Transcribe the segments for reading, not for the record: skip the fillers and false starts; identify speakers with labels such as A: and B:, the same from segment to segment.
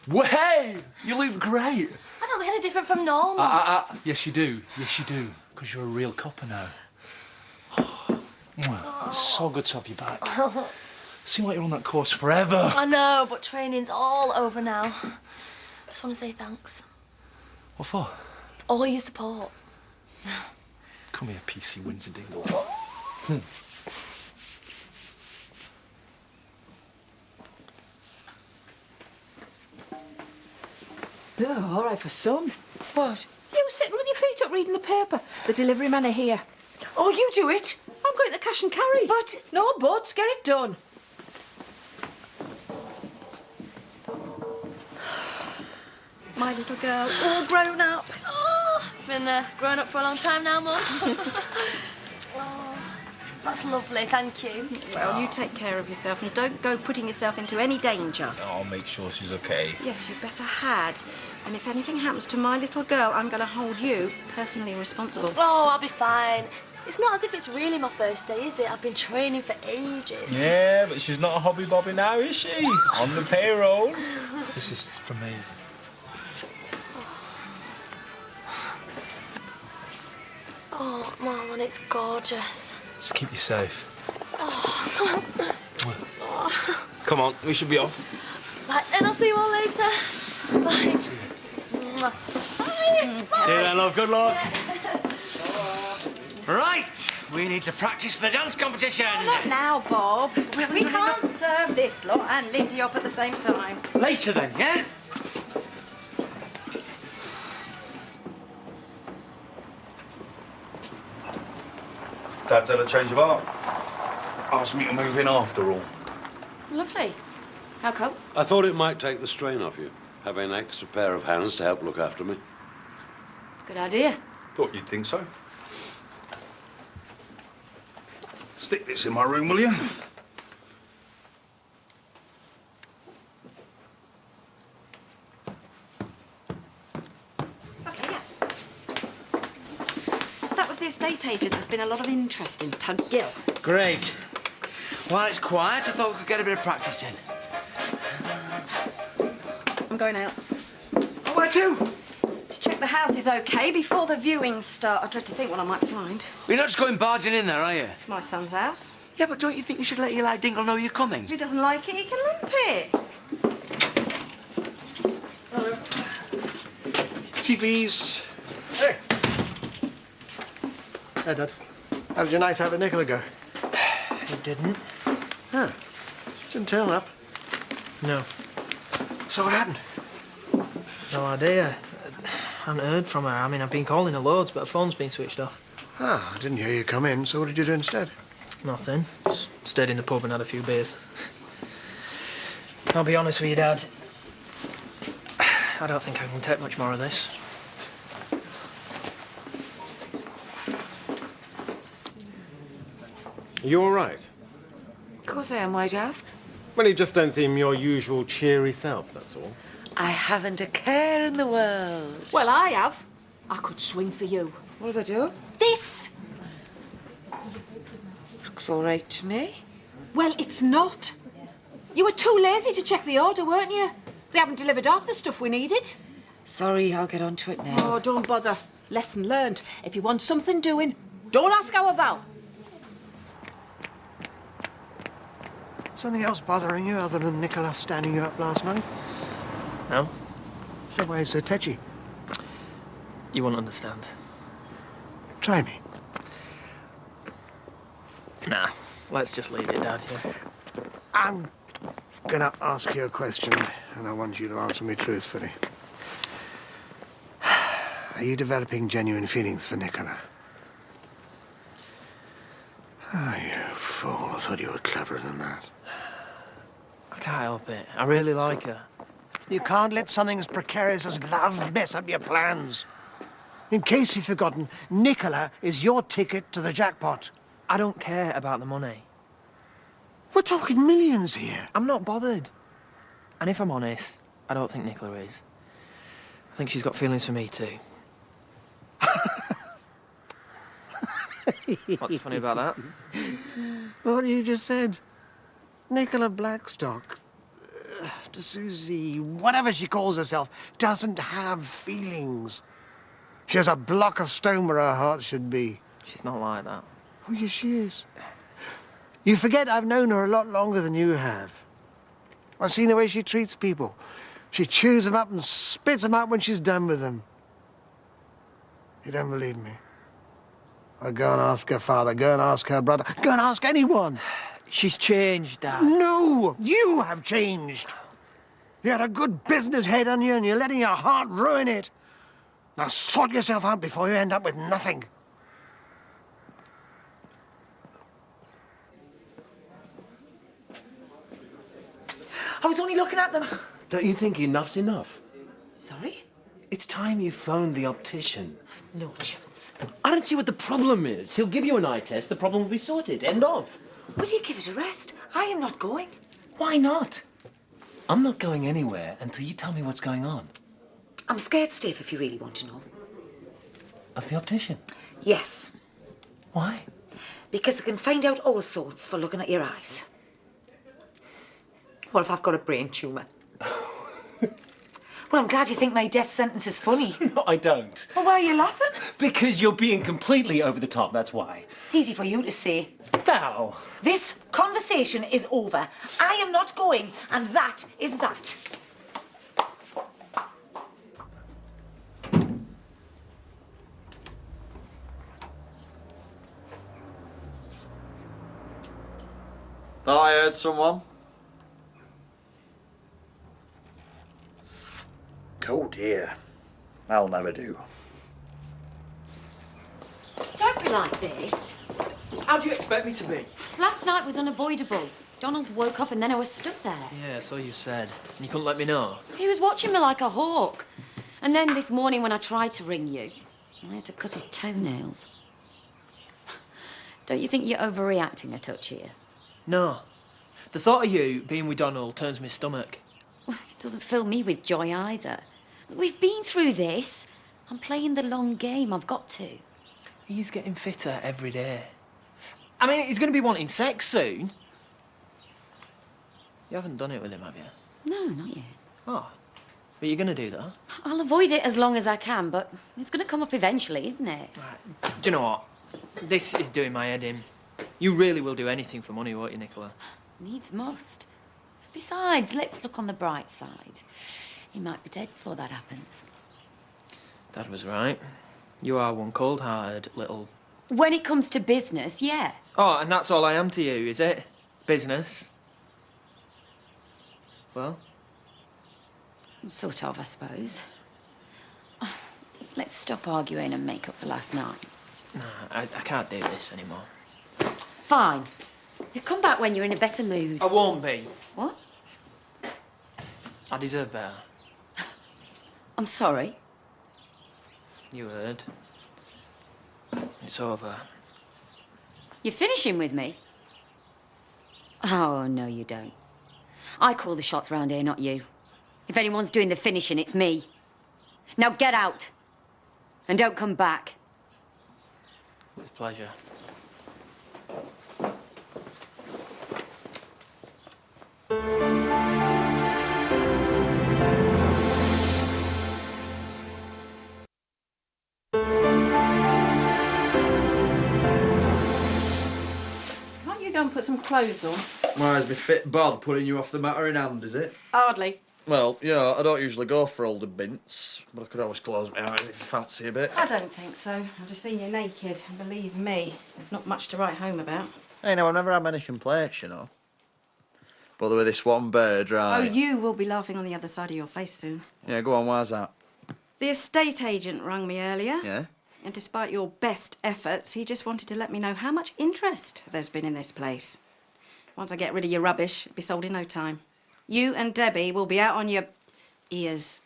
A: Well, hey, you look great.
B: I don't look any different from normal.
A: Yes, you do. Yes, you do. Because you're a real copper now. So good to have you back. Seems like you're on that course forever.
B: I know, but training's all over now. Just want to say thanks.
A: What for?
B: All your support.
A: Come here, PC Windsor Dingle.
C: Oh, all right for some. What? You sitting with your feet up reading the paper. The delivery man are here. Oh, you do it. I'm going to the cash and carry. But, no buts, get it done. My little girl, all grown up.
B: Oh, been growing up for a long time now, Mum. Oh, that's lovely, thank you.
C: Well, you take care of yourself and don't go putting yourself into any danger.
A: I'll make sure she's okay.
C: Yes, you'd better had. And if anything happens to my little girl, I'm going to hold you personally responsible.
B: Oh, I'll be fine. It's not as if it's really my first day, is it? I've been training for ages.
D: Yeah, but she's not a hobby bobby now, is she? On the payroll.
A: This is for me.
B: Oh, Marlon, it's gorgeous.
A: Just keep you safe.
D: Come on, we should be off.
B: Right, then I'll see you all later. Bye. Bye.
D: See you then, love. Good luck.
E: Right, we need to practice for the dance competition.
C: Not now, Bob. We can't serve this lot and Lindy up at the same time.
E: Later then, yeah?
D: Dad's had a change of heart. Asked me to move in after all.
B: Lovely. How come?
F: I thought it might take the strain off you, having an extra pair of hands to help look after me.
B: Good idea.
D: Thought you'd think so. Stick this in my room, will you?
C: OK, yeah. That was the estate agent. There's been a lot of interest in Tug Gill.
E: Great. While it's quiet, I thought we could get a bit of practice in.
C: I'm going out.
E: Oh, where to?
C: To check the house is OK before the viewings start. I dread to think what I might find.
E: You're not just going barging in there, are you?
C: It's my son's house.
E: Yeah, but don't you think you should let Eli Dingle know you're coming?
C: If he doesn't like it, he can limp it.
G: Tea, please. Hey. Hey, Dad. How did your night out with Nicola go?
H: It didn't.
G: Huh. She didn't turn up.
H: No.
G: So what happened?
H: No idea. I haven't heard from her. I mean, I've been calling her loads, but her phone's been switched off.
G: Ah, I didn't hear you come in, so what did you do instead?
H: Nothing. Just stayed in the pub and had a few beers. I'll be honest with you, Dad. I don't think I can take much more of this.
I: Are you all right?
C: Of course I am, why'd you ask?
I: Well, you just don't seem your usual cheery self, that's all.
J: I haven't a care in the world.
C: Well, I have. I could swing for you.
J: What have I done?
C: This!
J: Looks all right to me.
C: Well, it's not. You were too lazy to check the order, weren't you? They haven't delivered half the stuff we needed.
J: Sorry, I'll get on to it now.
C: Oh, don't bother. Lesson learned. If you want something doing, don't ask our Val.
G: Something else bothering you other than Nicola standing you up last night?
H: No?
G: So why is so tetchy?
H: You won't understand.
G: Try me.
H: Nah, let's just leave it, Dad. Yeah.
G: I'm gonna ask you a question, and I want you to answer me truthfully. Are you developing genuine feelings for Nicola? Oh, you fool. I thought you were cleverer than that.
H: I can't help it. I really like her.
G: You can't let something as precarious as love mess up your plans. In case you've forgotten, Nicola is your ticket to the jackpot.
H: I don't care about the money.
G: We're talking millions here.
H: I'm not bothered. And if I'm honest, I don't think Nicola is. I think she's got feelings for me too. What's funny about that?
G: What you just said. Nicola Blackstock. Dr. Susie, whatever she calls herself, doesn't have feelings. She has a block of stone where her heart should be.
H: She's not like that.
G: Oh, yes, she is. You forget I've known her a lot longer than you have. I've seen the way she treats people. She chews them up and spits them out when she's done with them. You don't believe me? Well, go and ask her father, go and ask her brother, go and ask anyone.
H: She's changed, Dad.
G: No, you have changed. You had a good business head on you and you're letting your heart ruin it. Now sort yourself out before you end up with nothing.
C: I was only looking at them.
I: Don't you think enough's enough?
C: Sorry?
I: It's time you phoned the optician.
C: No chance.
I: I don't see what the problem is. He'll give you an eye test, the problem will be sorted. End of.
C: Will you give it a rest? I am not going.
I: Why not? I'm not going anywhere until you tell me what's going on.
J: I'm scared stiff if you really want to know.
I: Of the optician?
J: Yes,
I: Why?
J: because they can find out all sorts for looking at your eyes. What if I've got a brain tumour? Well, I'm glad you think my death sentence is funny.
I: No, I don't.
J: Well, why are you laughing?
I: Because you're being completely over the top, that's why.
J: It's easy for you to say.
I: Val!
J: This conversation is over. I am not going, and that is that.
K: Thought I heard someone. Oh dear. That'll never do.
L: Don't be like this.
H: How do you expect me to be?
L: Last night was unavoidable. Donald woke up and then I was stuck there.
H: Yeah, so you said. And you couldn't let me know?
L: He was watching me like a hawk. And then this morning when I tried to ring you, I had to cut his toenails. Don't you think you're overreacting a touch here?
H: No. The thought of you being with Donald turns my stomach.
L: Well, it doesn't fill me with joy either. We've been through this. I'm playing the long game. I've got to.
H: He's getting fitter every day. I mean, he's going to be wanting sex soon. You haven't done it with him, have you?
L: No, not yet.
H: Oh. But you're going to do that?
L: I'll avoid it as long as I can, but it's going to come up eventually, isn't it?
H: Right. Do you know what? This is doing my head in. You really will do anything for money, won't you, Nicola?
L: Needs must. Besides, let's look on the bright side. He might be dead before that happens.
H: Dad was right. You are one cold-hearted little...
L: When it comes to business, yeah.
H: Oh, and that's all I am to you, is it? Business? Well?
L: Sort of, I suppose. Let's stop arguing and make up for last night.
H: Nah, I can't do this anymore.
L: Fine. You come back when you're in a better mood.
H: I won't be.
L: What?
H: I deserve better.
L: I'm sorry.
H: You heard. It's over.
L: You're finishing with me? Oh, no, you don't. I call the shots round here, not you. If anyone's doing the finishing, it's me. Now get out. And don't come back.
H: With pleasure.
C: Can't you go and put some clothes on?
K: Why, is my fit bod putting you off the matter in hand, is it?
C: Hardly.
K: Well, you know, I don't usually go for older bints, but I could always close my eyes if you fancy a bit.
M: I don't think so. I've just seen you naked, and believe me, there's not much to write home about.
K: Hey, no, I've never had many complaints, you know. But there was this one bird, right?
M: Oh, you will be laughing on the other side of your face soon.
K: Yeah, go on, why's that?
M: The estate agent rang me earlier.
K: Yeah?
M: And despite your best efforts, he just wanted to let me know how much interest there's been in this place. Once I get rid of your rubbish, it'll be sold in no time. You and Debbie will be out on your ears.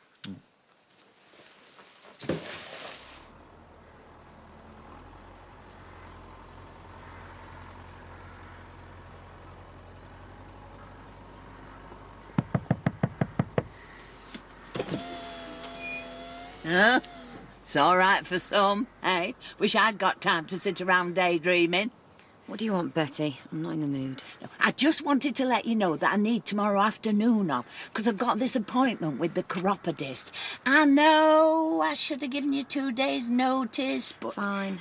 N: Huh? It's all right for some, eh? Wish I'd got time to sit around daydreaming.
L: What do you want, Betty? I'm not in the mood.
J: I just wanted to let you know that I need tomorrow afternoon off, because I've got this appointment with the chiropodist. I know I should have given you 2 days' notice, but...
L: Fine.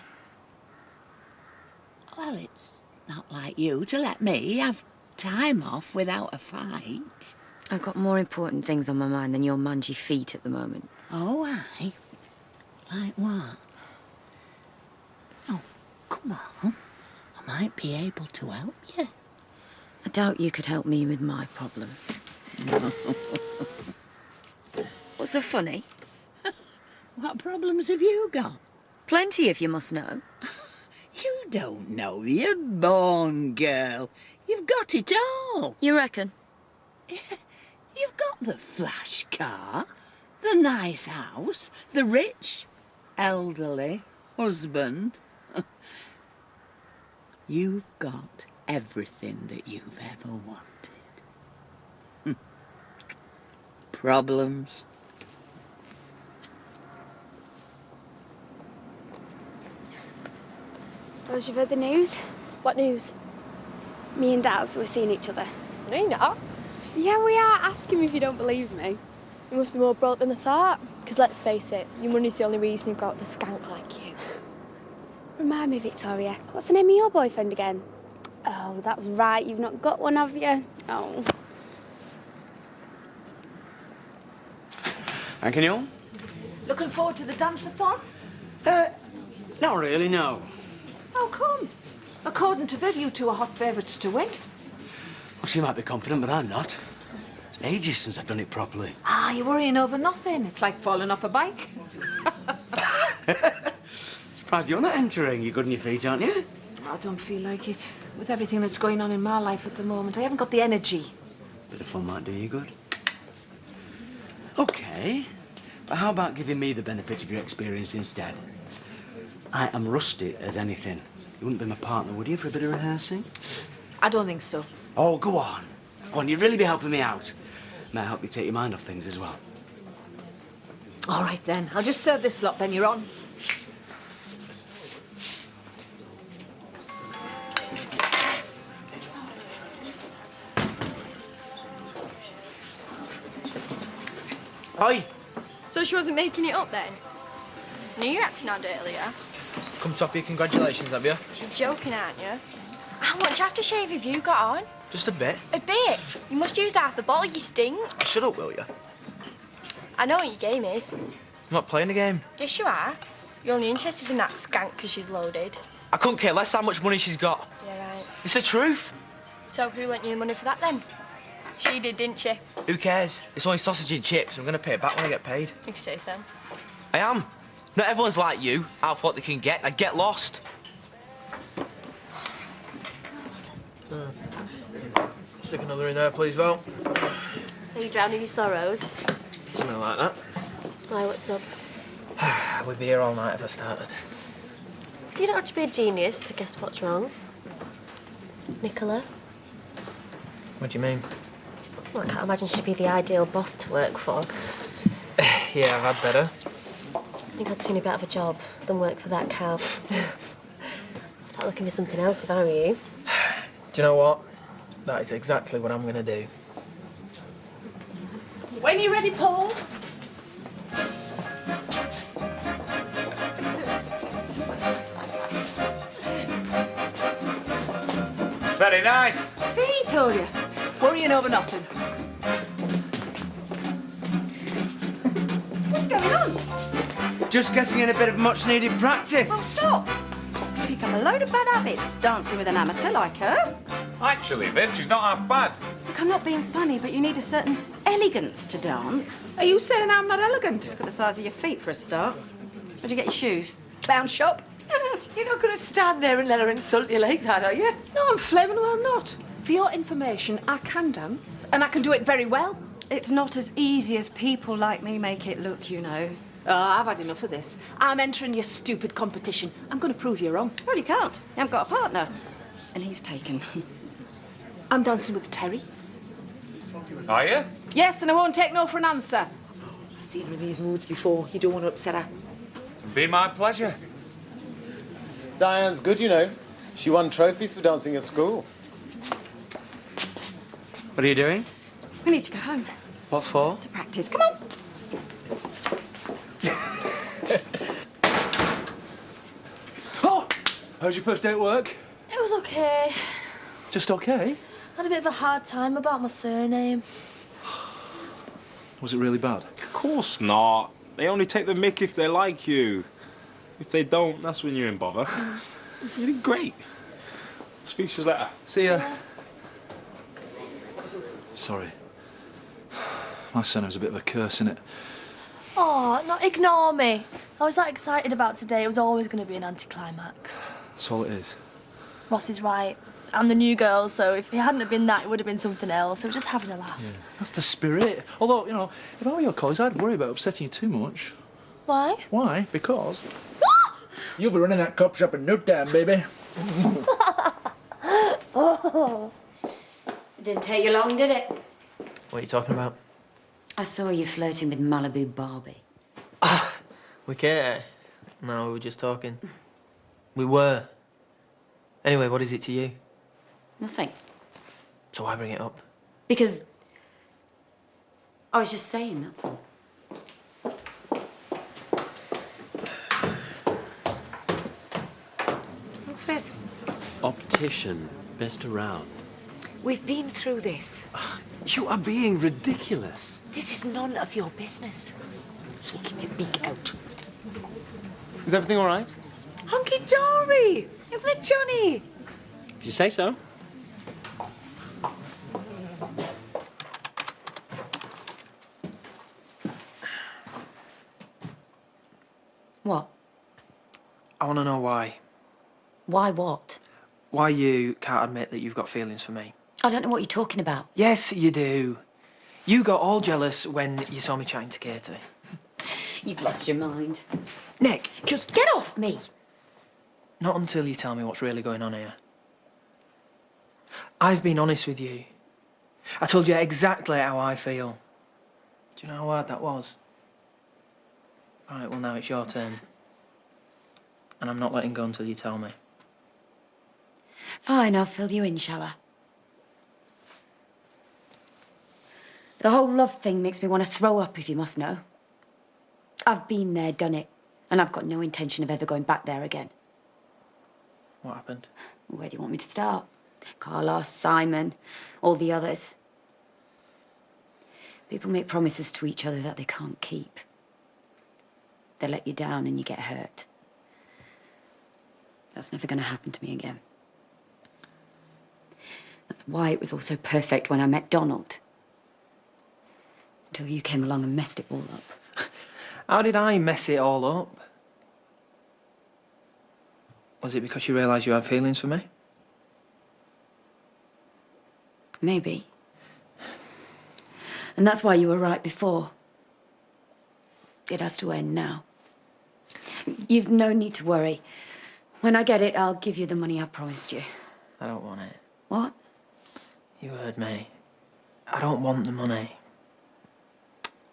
J: Well, it's not like you to let me have time off without a fight.
L: I've got more important things on my mind than your mangy feet at the moment.
J: Oh, aye? Like what? Oh, come on. I might be able to help you.
L: I doubt you could help me with my problems. What's so funny?
J: What problems have you got?
L: Plenty, if you must know.
J: You don't know. You're born, girl. You've got it all.
L: You reckon?
J: You've got the flash car, the nice house, the rich, elderly husband. You've got everything that you've ever wanted. Problems.
N: Suppose you've heard the news?
B: What news?
N: Me and Daz, we're seeing each other.
B: No, you're not.
N: Yeah, we are. Ask him if you don't believe me.
B: You must be more broke than I thought. Because let's face it, your money's the only reason you've got the skank like you.
N: Remind me, Victoria, what's the name of your boyfriend again? Oh, that's right. You've not got one, have you? Oh.
E: And can you all?
C: Looking forward to the dance-a-thon?
E: Not really, no.
C: How come? According to Viv, you two are hot favourites to win.
E: Well, she might be confident, but I'm not. It's ages since I've done it properly.
C: Ah, you're worrying over nothing. It's like falling off a bike.
E: Surprised you're not entering. You're good on your feet, aren't you?
C: I don't feel like it. With everything that's going on in my life at the moment, I haven't got the energy.
E: Bit of fun might do you good. OK. But how about giving me the benefit of your experience instead? I am rusty as anything. You wouldn't be my partner, would you, for a bit of rehearsing?
C: I don't think so.
E: Oh, go on. Go on, you'd really be helping me out. May I help you take your mind off things as well?
C: All right, then. I'll just serve this lot, then you're on.
H: Oi!
B: So she wasn't making it up then? Knew you were acting out earlier.
H: Come top your congratulations, have you?
B: You're joking, aren't you? How much aftershave have you got on?
H: Just a bit.
B: A bit? You must use half the bottle, you stink.
H: Shut up, will you?
B: I know what your game is.
H: I'm not playing the game.
B: Yes, you are. You're only interested in that skank because she's loaded.
H: I couldn't care less how much money she's got.
B: Yeah, right.
H: It's the truth.
B: So who lent you the money for that then? She did, didn't she?
H: Who cares? It's only sausage and chips. I'm going to pay it back when I get paid.
B: If you say so.
H: I am. Not everyone's like you, out for what they can get. I get lost. Stick another in there, please, Val.
B: Are you drowning your sorrows?
H: Something like that.
B: Why, what's up?
H: We'd be here all night if I started.
B: You don't have to be a genius to guess what's wrong. Nicola?
H: What do you mean?
B: Well, I can't imagine she'd be the ideal boss to work for.
H: Yeah, I've had better.
B: I think I'd sooner be out of a job than work for that cow. Start looking for something else if I were you.
H: Do you know what? That is exactly what I'm going to do.
C: When you're ready, Paul.
D: Very nice.
C: See, told you. Worrying over nothing. What's going on?
E: Just getting in a bit of much-needed practice.
M: Well, stop. Pick up a load of bad habits, dancing with an amateur like her.
D: Actually, Viv, she's not half bad.
M: Look, I'm not being funny, but you need a certain elegance to dance.
C: Are you saying I'm not elegant?
M: Look at the size of your feet for a start. Where'd you get your shoes? Bound shop?
C: You're not going to stand there and let her insult you like that, are you? No, I'm flaming well not. For your information, I can dance, and I can do it very well.
M: It's not as easy as people like me make it look, you know.
C: Oh, I've had enough of this. I'm entering your stupid competition. I'm going to prove you wrong.
M: Well, you can't. You haven't got a partner. And he's taken.
C: I'm dancing with Terry.
D: Are you?
C: Yes, and I won't take no for an answer. I've seen her in these moods before. You don't want to upset her.
D: Be my pleasure.
K: Diane's good, you know. She won trophies for dancing at school.
H: What are you doing?
M: We need to go home
H: What for?
M: to practice. Come on.
A: Oh! How's your first day at work?
B: It was okay.
A: Just okay?
B: I had a bit of a hard time about my surname.
A: Was it really bad?
O: Of course not. They only take the mick if they like you. If they don't, that's when you're in bother. You did great. Speak to you later.
A: See ya. Sorry. My surname's a bit of a curse, innit?
B: Oh, no, ignore me. I was that excited about today. It was always going to be an anticlimax.
A: That's all it is.
B: Ross is right. I'm the new girl, so if it hadn't have been that, it would have been something else. So just having a laugh.
A: Yeah. That's the spirit. Although, you know, if I were your colleagues, I'd worry about upsetting you too much.
B: Why?
A: Why? Because...
G: You'll be running that cop shop in no time, baby.
B: Oh.
L: It didn't take you long, did it?
H: What are you talking about?
L: I saw you flirting with Malibu Barbie.
H: We can't. No, we were just talking. We were. Anyway, what is it to you?
L: Nothing.
H: So why bring it up?
L: Because I was just saying, that's all. What's this?
P: Optician, best around.
C: We've been through this.
P: You are being ridiculous.
C: This is none of your business. So keep your beak out.
K: Is everything all right?
C: Hunky-dory! Isn't it, Johnny?
P: If you say so.
L: What?
H: I want to know why.
L: Why what?
H: Why you can't admit that you've got feelings for me.
L: I don't know what you're talking about.
H: Yes, you do. You got all jealous when you saw me chatting to Katie.
L: You've lost your mind.
H: Nick,
L: Just get off me!
H: not until you tell me what's really going on here. I've been honest with you. I told you exactly how I feel. Do you know how hard that was? Right, well, now it's your turn. And I'm not letting go until you tell me.
L: Fine, I'll fill you in, shall I? The whole love thing makes me want to throw up, if you must know. I've been there, done it, and I've got no intention of ever going back there again.
H: What happened?
L: Where do you want me to start? Carlos, Simon, all the others. People make promises to each other that they can't keep. They let you down and you get hurt. That's never going to happen to me again. That's why it was all so perfect when I met Donald. Until you came along and messed it all up.
H: How did I mess it all up? Was it because you realised you had feelings for me?
L: Maybe. And that's why you were right before. It has to end now. You've no need to worry. When I get it, I'll give you the money I promised you.
H: I don't want it.
L: What?
H: You heard me. I don't want the money.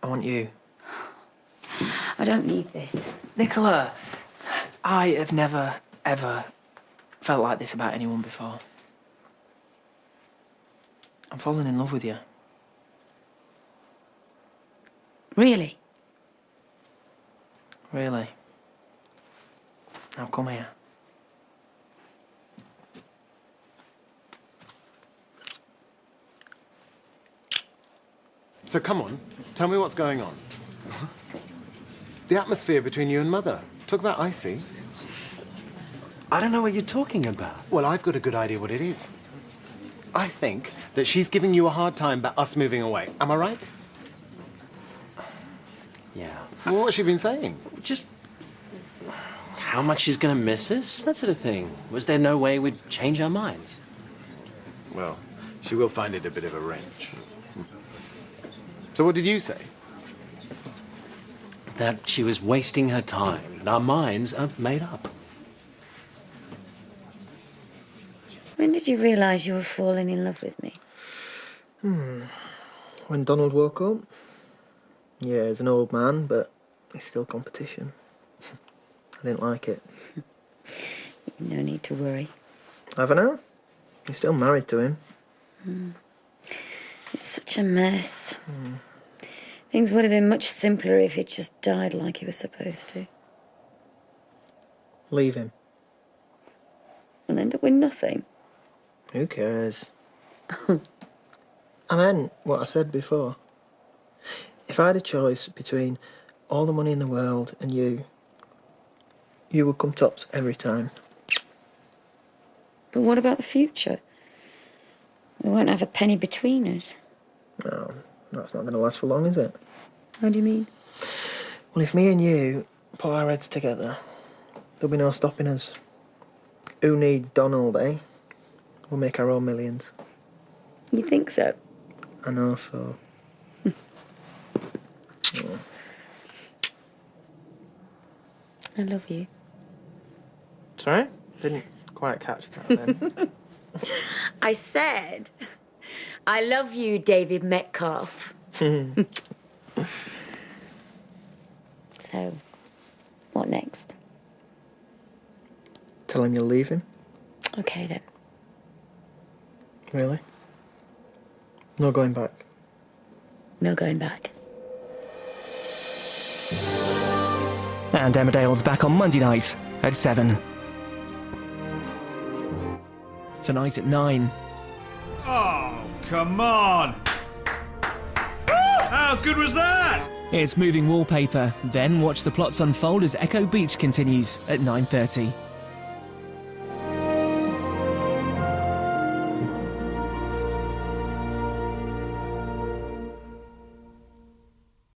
H: I want you.
L: I don't need this.
H: Nicola, I have never, ever felt like this about anyone before. I'm falling in love with you.
L: Really?
H: Really. Now come here.
K: So come on, tell me what's going on. The atmosphere between you and Mother. Talk about icy.
E: I don't know what you're talking about.
K: Well, I've got a good idea what it is. I think that she's giving you a hard time about us moving away. Am I right?
E: Yeah.
K: Well, what's she been saying?
P: Just how much she's going to miss us, that sort of thing. Was there no way we'd change our minds?
K: Well, she will find it a bit of a wrench. So what did you say?
P: That she was wasting her time, and our minds are made up.
J: When did you realise you were falling in love with me?
H: When Donald woke up. Yeah, he's an old man, but he's still competition. I didn't like it.
J: No need to worry.
H: Haven't I? You're still married to him.
L: It's such a mess. Things would have been much simpler if he'd just died like he was supposed to.
H: Leave him.
L: And end up with nothing.
H: Who cares? I meant what I said before. If I had a choice between all the money in the world and you would come tops every time.
L: But what about the future? We won't have a penny between us.
H: No, that's not going to last for long, is it?
L: How do you mean?
H: Well, if me and you put our heads together, there'll be no stopping us. Who needs Donald, eh? We'll make our own millions.
L: You think so?
H: I know so.
L: I love you.
H: Sorry? Didn't quite catch that then.
L: I said, I love you, David Metcalf. So, what next?
H: Tell him you'll leave him?
L: Okay, then.
H: Really? No going back?
L: No going back.
Q: And Emmerdale's back on Monday night at 7. Tonight at 9.
R: Oh, come on! How good was that?
Q: It's moving wallpaper. Then watch the plots unfold as Echo Beach continues at 9:30.